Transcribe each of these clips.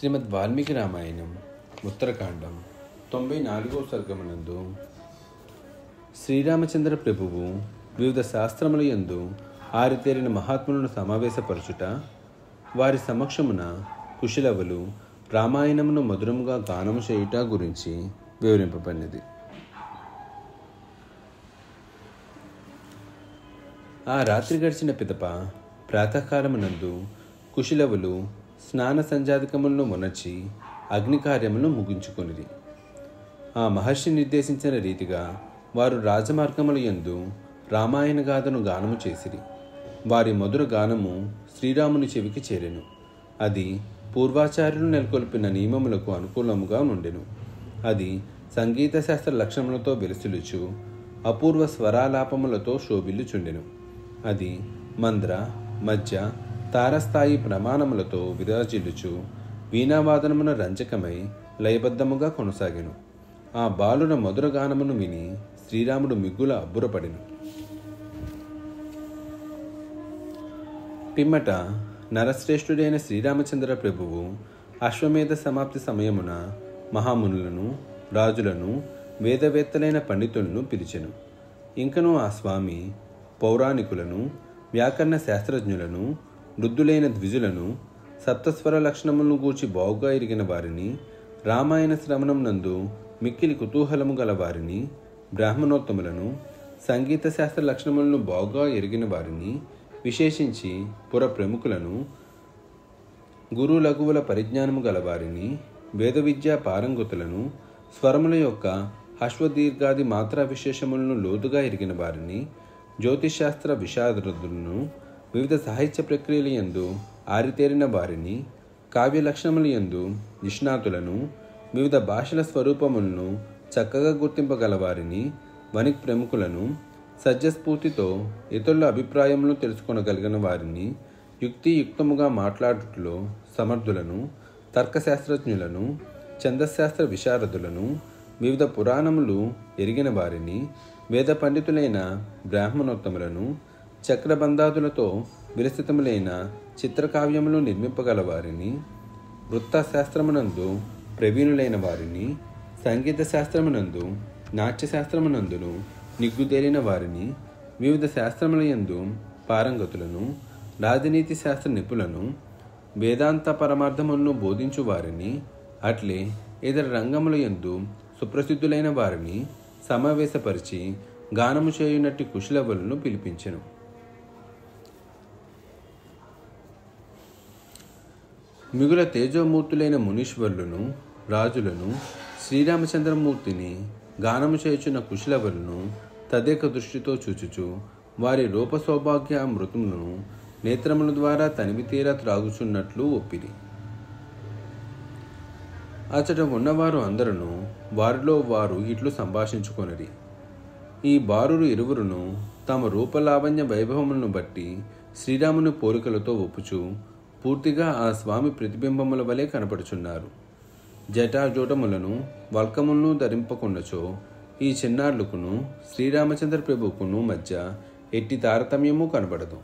శ్రీమద్ వాల్మీకి రామాయణం ఉత్తరకాండం 94వ సర్గమునందు శ్రీరామచంద్ర ప్రభువు వివిధ శాస్త్రముల యందు ఆరితేరిన మహాత్ములను సమావేశపరచుట, వారి సమక్షమున కుశలవులు రామాయణమును మధురముగా గానము చేయుట గురించి వివరింపబడినది. ఆ రాత్రి గడిచిన పిదప ప్రాతకాలమునందు కుశలవులు స్నాన సంజాతకములను మొనర్చి అగ్నికార్యములను ముగించుకొనిరి. ఆ మహర్షి నిర్దేశించిన రీతిగా వారు రాజమార్గముల యందు రామాయణ గాథను గానము చేసిరి. వారి మధుర గానము శ్రీరాముని చెవికి చేరెను. అది పూర్వాచార్యులు నెలకొల్పిన నియమములకు అనుకూలముగా నుండెను. అది సంగీత శాస్త్ర లక్షణములతో వెలుసిలుచు అపూర్వ స్వరాలాపములతో శోభిల్లుచుండెను. అది మంద్ర మధ్య తారస్థాయి ప్రమాణములతో విరాజిల్లుచు వీణావాదనమున రంజకమై లయబద్ధముగా కొనసాగెను. ఆ బాలుర మధుర గానమును విని శ్రీరాముడు మిగ్గుల అబ్బురపడెను. పిమ్మట నరశ్రేష్ఠుడైన శ్రీరామచంద్ర ప్రభువు అశ్వమేధ సమాప్తి సమయమున మహామునులను, రాజులను, వేదవేత్తలైన పండితులను పిలిచెను. ఇంకనూ ఆ స్వామి పౌరాణికులను, వ్యాకరణ శాస్త్రజ్ఞులను, వృద్ధులైన ద్విజులను, సప్తస్వర లక్షణములను గూర్చి బావుగా ఎరిగిన వారిని, రామాయణ శ్రవణం నందు మిక్కిలి కుతూహలము గల వారిని, బ్రాహ్మణోత్తములను, సంగీత శాస్త్ర లక్షణములను బావుగా ఎరిగిన వారిని, విశేషించి పుర ప్రముఖులను, గురు లఘువుల పరిజ్ఞానము గలవారిని, వేద విద్యా పారంగతులను, స్వరముల యొక్క అశ్వదీర్ఘాది మాత్రా విశేషములను లోతుగా ఎరిగిన వారిని, జ్యోతిశాస్త్ర విశారదులను, వివిధ సాహిత్య ప్రక్రియల యందు ఆరితేరిన వారిని, కావ్య లక్షణముల యందు నిష్ణాతులను, వివిధ భాషల స్వరూపములను చక్కగా గుర్తింపగలవారిని, వణిక్ ప్రముఖులను, సజ్జస్ఫూర్తితో ఇతరుల అభిప్రాయములను తెలుసుకొనగలిగిన వారిని, యుక్తియుక్తముగా మాట్లాడుటలో సమర్థులను, తర్కశాస్త్రజ్ఞులను, ఛందశాస్త్ర విశారదులను, వివిధ పురాణములు ఎరిగిన వారిని, వేద పండితులైన బ్రాహ్మణోత్తములను, చక్రబంధాదులతో విరసితములైన చిత్రకావ్యములు నిర్మింపగలవారిని, వృత్తశాస్త్రమునందు ప్రవీణులైన వారిని, సంగీత శాస్త్రమునందు నాట్యశాస్త్రమునందును నిగ్గుదేలిన వారిని, వివిధ శాస్త్రముల యందు పారంగతులను, రాజనీతి శాస్త్ర నిపుణులను, వేదాంత పరమార్థములను బోధించు వారిని, అట్లే ఇతర రంగముల యందు సుప్రసిద్ధులైన వారిని సమావేశపరిచి గానము చేయునట్టి కుశలవులను పిలిపించెను. మిగుల తేజోమూర్తులైన మునీశ్వరులను, రాజులను, శ్రీరామచంద్రమూర్తిని గానము చేయుచున్న కుశలవులను తదేక దృష్టితో చూచుచు వారి రూప సౌభాగ్య మృతములను నేత్రముల ద్వారా తనివి తీరా త్రాగుచున్నట్లు ఒప్పిరి. అచట ఉన్నవారు అందరూ వారిలో వారు ఇట్లు సంభాషించుకొనిరి. ఈ బారులు ఇరువురును తమ రూపలావణ్య వైభవములను బట్టి శ్రీరాముని పోలికలతో ఒప్పుచు పూర్తిగా ఆ స్వామి ప్రతిబింబముల వలె కనపడుచున్నారు. జటాజూటములను వల్కములను ధరింపకుండచో ఈ చిన్నారులకును శ్రీరామచంద్ర ప్రభువుకును మధ్య ఎట్టి తారతమ్యము కనబడదు.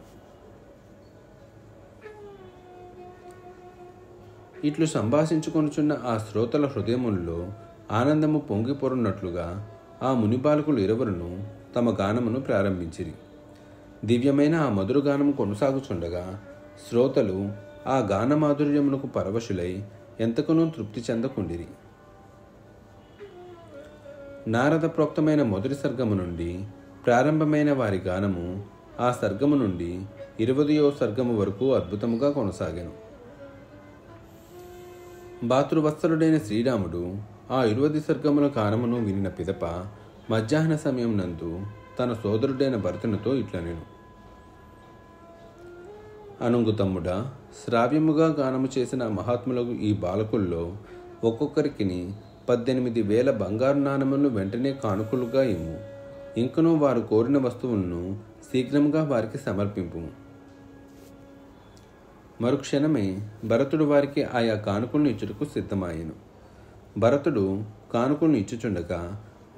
ఇట్లు సంభాషించుకొనుచున్న ఆ శ్రోతల హృదయములలో ఆనందము పొంగి పొరున్నట్లుగా ఆ మునిబాలకులు ఇరువురును తమ గానమును ప్రారంభించిరి. దివ్యమైన ఆ మధుర గానము కొనసాగుచుండగా శ్రోతలు ఆ గాన మాధుర్యమునకు పరవశులై ఎంతకునూ తృప్తి చెందకుండిరి. నారద ప్రోక్తమైన మొదటి సర్గము నుండి ప్రారంభమైన వారి గానము ఆ సర్గము నుండి 20వ సర్గము వరకు అద్భుతముగా కొనసాగెను. భాతృవత్సలుడైన శ్రీరాముడు ఆ 20 సర్గముల గానమును వినిన పిదప మధ్యాహ్న సమయం నందు తన సోదరుడైన భరతునితో ఇట్లనెను: అనుంగు తమ్ముడా, శ్రావ్యముగా గానము చేసిన మహాత్ములకు ఈ బాలకుల్లో ఒక్కొక్కరికి 18,000 బంగారు నాణములను వెంటనే కానుకలుగా ఇమ్ము. ఇంకనూ వారు కోరిన వస్తువులను శీఘ్రముగా వారికి సమర్పింపు. మరుక్షణమే భరతుడు వారికి ఆయా కానుకలను ఇచ్చుటకు సిద్ధమాయెను. భరతుడు కానుకలను ఇచ్చుచుండగా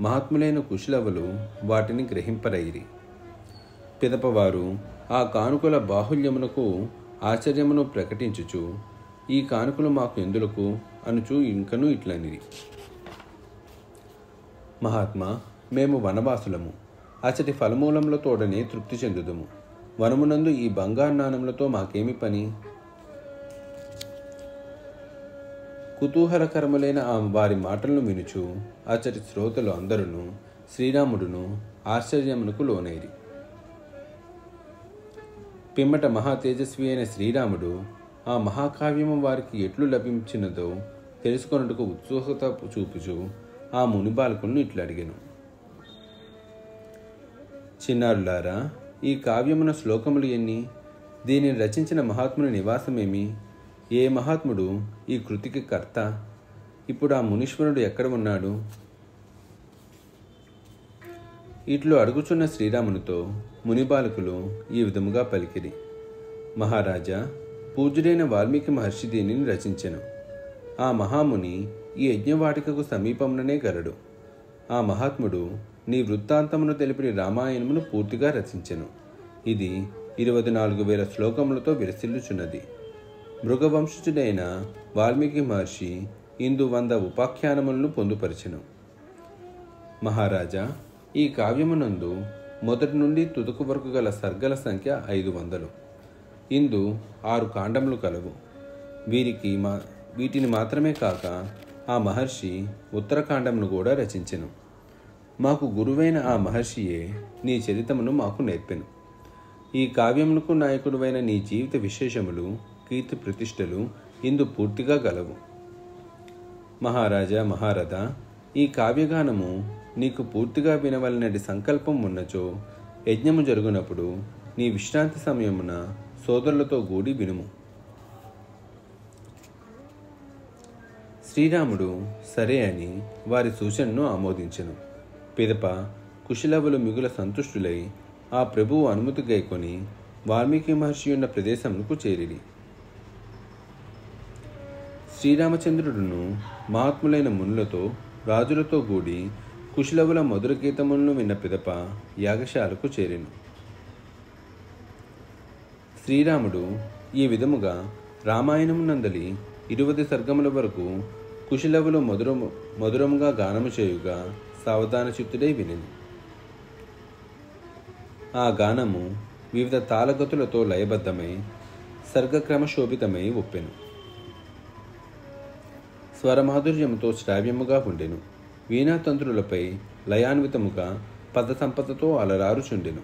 మహాత్ములైన కుశలవులు వాటిని గ్రహింపరైరి. పిదపవారు ఆ కానుకల బాహుల్యమునకు ఆశ్చర్యమును ప్రకటించుచు, ఈ కానుకలు మాకు ఎందులకు అనుచు ఇంకనూ ఇట్లనిది. మహాత్మా, మేము వనవాసులము, అచటి ఫలమూలములతోడనే తృప్తి చెందుదుము. వనమునందు ఈ బంగారు నాణములతో మాకేమి పని? కుతూహలకరములైన వారి మాటలను వినుచు అచటి శ్రోతలు అందరూ శ్రీరాముడును ఆశ్చర్యమునకు లోనైరి. పిమ్మట మహా తేజస్వి అయిన శ్రీరాముడు ఆ మహాకావ్యము వారికి ఎట్లు లభించినదో తెలుసుకొనుటకు ఉత్సుకత చూపుచు ఆ మునిబాలకులను ఇట్లు అడిగాను. చిన్నారులారా, ఈ కావ్యమున శ్లోకములు ఎన్ని? దీనిని రచించిన మహాత్ముని నివాసమేమి? ఏ మహాత్ముడు ఈ కృతికి కర్త? ఇప్పుడు ఆ మునీశ్వరుడు ఎక్కడ ఉన్నాడు? ఇట్లు అడుగుచున్న శ్రీరామునితో మునిబాలకులు ఈ విధముగా పలికిరి. మహారాజా, పూజ్యుడైన వాల్మీకి మహర్షి దీనిని రచించెను. ఆ మహాముని ఈ యజ్ఞవాటికకు సమీపముననే గలడు. ఆ మహాత్ముడు నీ వృత్తాంతమును తెలిపి రామాయణమును పూర్తిగా రచించెను. ఇది 24,000 శ్లోకములతో విరసిల్లుచున్నది. మృగవంశజుడైన వాల్మీకి మహర్షి ఇందు 100 ఉపాఖ్యానములను పొందుపరిచెను. మహారాజా, ఈ కావ్యమునందు మొదటి నుండి తుదకు వరకు గల సర్గల సంఖ్య 500. ఇందు 6 కాండములు కలవు. వీటిని మాత్రమే కాక ఆ మహర్షి ఉత్తరకాండమును కూడా రచించెను. మాకు గురువైన ఆ మహర్షియే నీ చరితమును మాకు నేర్పెను. ఈ కావ్యమునకు నాయకుడువైన నీ జీవిత విశేషములు, కీర్తి ప్రతిష్టలు ఇందు పూర్తిగా గలవు. మహారాజా, మహారథ, ఈ కావ్యగానము నీకు పూర్తిగా వినవలనటి సంకల్పం ఉన్నచో యజ్ఞము జరుగునప్పుడు నీ విశ్రాంతి సమయమున సోదరులతో కూడి వినుము. శ్రీరాముడు సరే అని వారి సూచనను ఆమోదించెను. పిదప కుశలవులు మిగుల సంతుష్టులై ఆ ప్రభువు అనుమతి గైకొని వాల్మీకి మహర్షి ఉన్న ప్రదేశమునకు చేరిరి. శ్రీరామచంద్రుడును మహాత్ములైన మునులతో రాజులతో కూడి కుశలవుల మధుర గీతములను విన్న పిదప యాగశాలకు చేరెను. శ్రీరాముడు ఈ విధముగా రామాయణమునందలి 20 సర్గముల వరకు కుశలవులు మధురముగా గానము చేయుగా సావధాన చిత్తుడై వినెను. ఆ గానము వివిధ తాళగతులతో లయబద్ధమై సర్గక్రమశోభితమై ఒప్పెను. స్వరమాధుర్యముతో శ్రావ్యముగా ఉండెను. వీణాతంత్రులపై లయాన్వితముగా పద సంపదతో అలరారుచుండెను.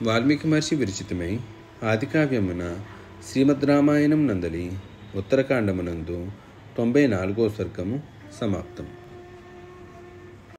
వాల్మీకి మహర్షి విరచితమై ఆదికావ్యమున శ్రీమద్ రామాయణం నందలి ఉత్తరకాండమునందు 94వ సర్గము సమాప్తం.